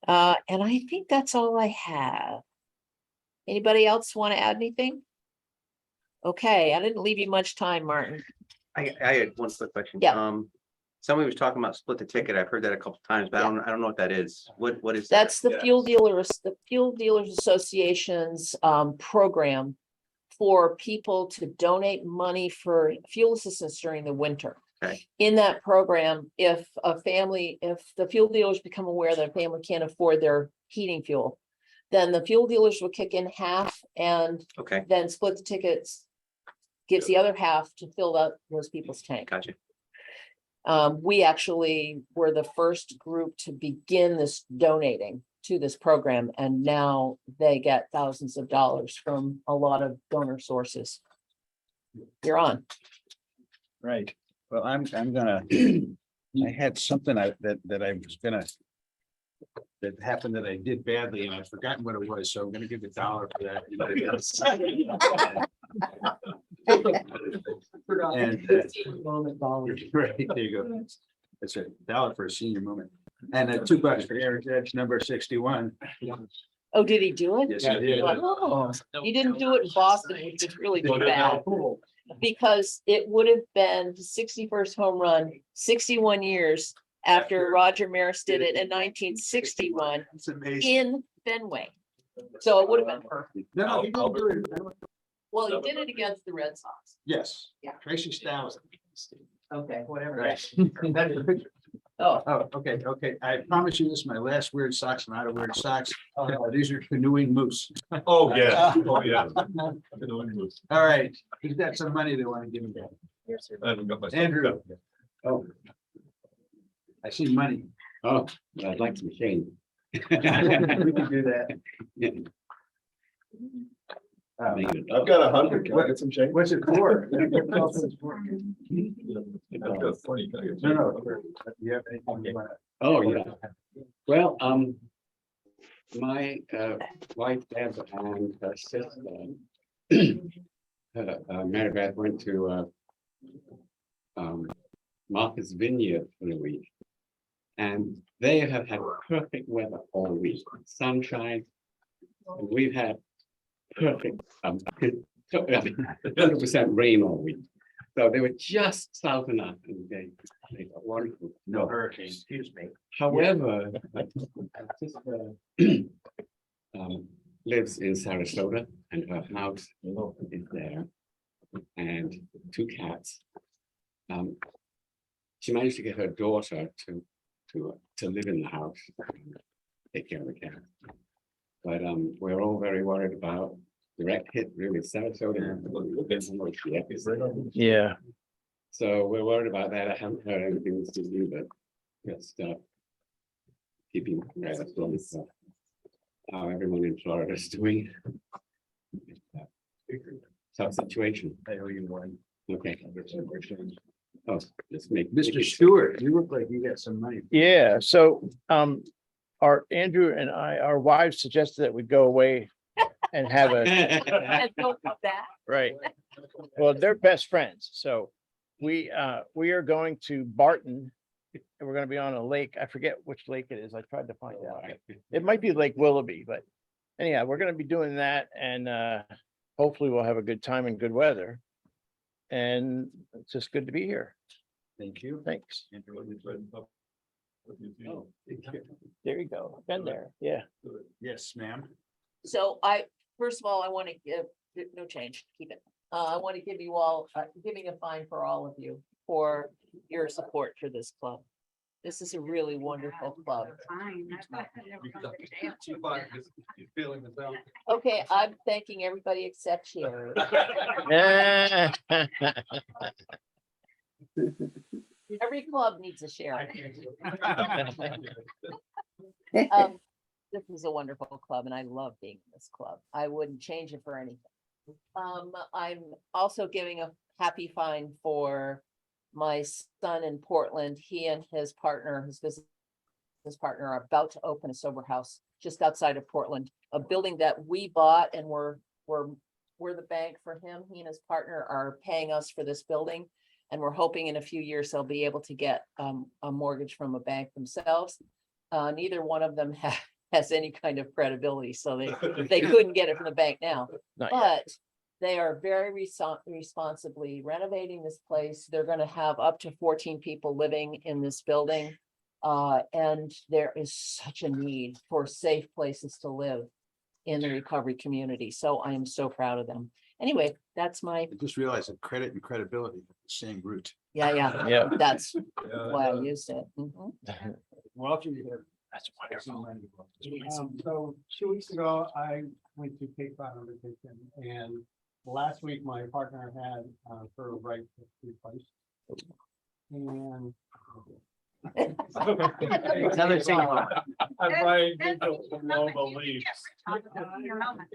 and I think that's all I have. Anybody else want to add anything? Okay, I didn't leave you much time, Martin. I had one quick question. Yeah. Somebody was talking about split the ticket. I've heard that a couple times, but I don't know what that is. What is? That's the Fuel Dealers Association's program for people to donate money for fuel assistance during the winter. Okay. In that program, if the fuel dealers become aware that a family can't afford their heating fuel, then the fuel dealers will kick in half and then split the tickets, gives the other half to fill up those people's tank. Gotcha. We actually were the first group to begin this donating to this program, and now they get thousands of dollars from a lot of donor sources. You're on. Right. Well, I'm gonna, I had something that I was gonna, that happened that I did badly and I've forgotten what it was, so I'm gonna give $1 for that. And right, there you go. That's $1 for a senior moment. And $2 for Aaron Edge, number 61. Oh, did he do it? Yes, he did. Oh, you didn't do it in Boston, which is really too bad. Because it would have been the 61st home run, 61 years after Roger Maris did it in 1961 in Fenway. So it would have been perfect. No, he didn't do it. Well, he did it against the Red Sox. Yes. Yeah. Tracy Styles. Okay, whatever. Right. That's the picture. Oh, okay. I promise you this is my last weird socks. I'm out of weird socks. These are canoeing moose. Oh, yeah. Oh, yeah. Canoeing moose. All right. He's got some money they want to give him back. I haven't got my. Andrew. Oh. I see money. Oh, I'd like to change. We can do that. I've got 100. Can I get some change? What's it for? Funny. No. You have anything you wanna- Oh, yeah. Well, my wife Deb and sister, matter of fact, went to Martha's Vineyard for a week. And they have had perfect weather all week, sunshine. And we've had perfect, 100% rain all week. So they were just south enough and they got wonderful. No hurricane, excuse me. However, my sister lives in Sarasota and her house is there and 2 cats. She managed to get her daughter to live in the house, and take care of the cat. But we're all very worried about direct hit, really, Sarasota. Yeah. So we're worried about that. I haven't heard anything to do, but just keeping how everyone in Florida is doing. Tough situation. I owe you one. Okay. Oh, let's make Mr. Stewart, you look like you got some money. Yeah, so our Andrew and our wives suggested that we go away and have a, And don't come back. right. Well, they're best friends, so we are going to Barton. And we're gonna be on a lake. I forget which lake it is. I tried to find out. It might be Lake Willoughby, but anyhow, we're gonna be doing that and hopefully we'll have a good time and good weather. And it's just good to be here. Thank you. Thanks. Oh, There you go. Been there. Yeah. yes, ma'am. So first of all, I want to give, no change, keep it. I want to give you all, giving a fine for all of you for your support for this club. This is a really wonderful club. Fine. I thought that never comes to jail. Okay, I'm thanking everybody except Sherry. Every club needs a Sherry. This is a wonderful club and I love being in this club. I wouldn't change it for anything. I'm also giving a happy fine for my son in Portland. He and his partner, his business partner, are about to open a sober house just outside of Portland, a building that we bought and we're the bank for him. He and his partner are paying us for this building. And we're hoping in a few years they'll be able to get a mortgage from a bank themselves. Neither one of them has any kind of credibility, so they couldn't get it from the bank now. Not yet. But they are very responsibly renovating this place. They're going to have up to 14 people living in this building. And there is such a need for safe places to live in the recovery community. So I am so proud of them. Anyway, that's my, I just realized that credit and credibility are the same root. yeah. Yeah. That's why I used it. Mhm. Welcome here. That's wonderful. So 2 weeks ago, I went to Cape Cod on vacation, and last week my partner had her right replaced. And Another thing. I'm buying global leaves. Your moment.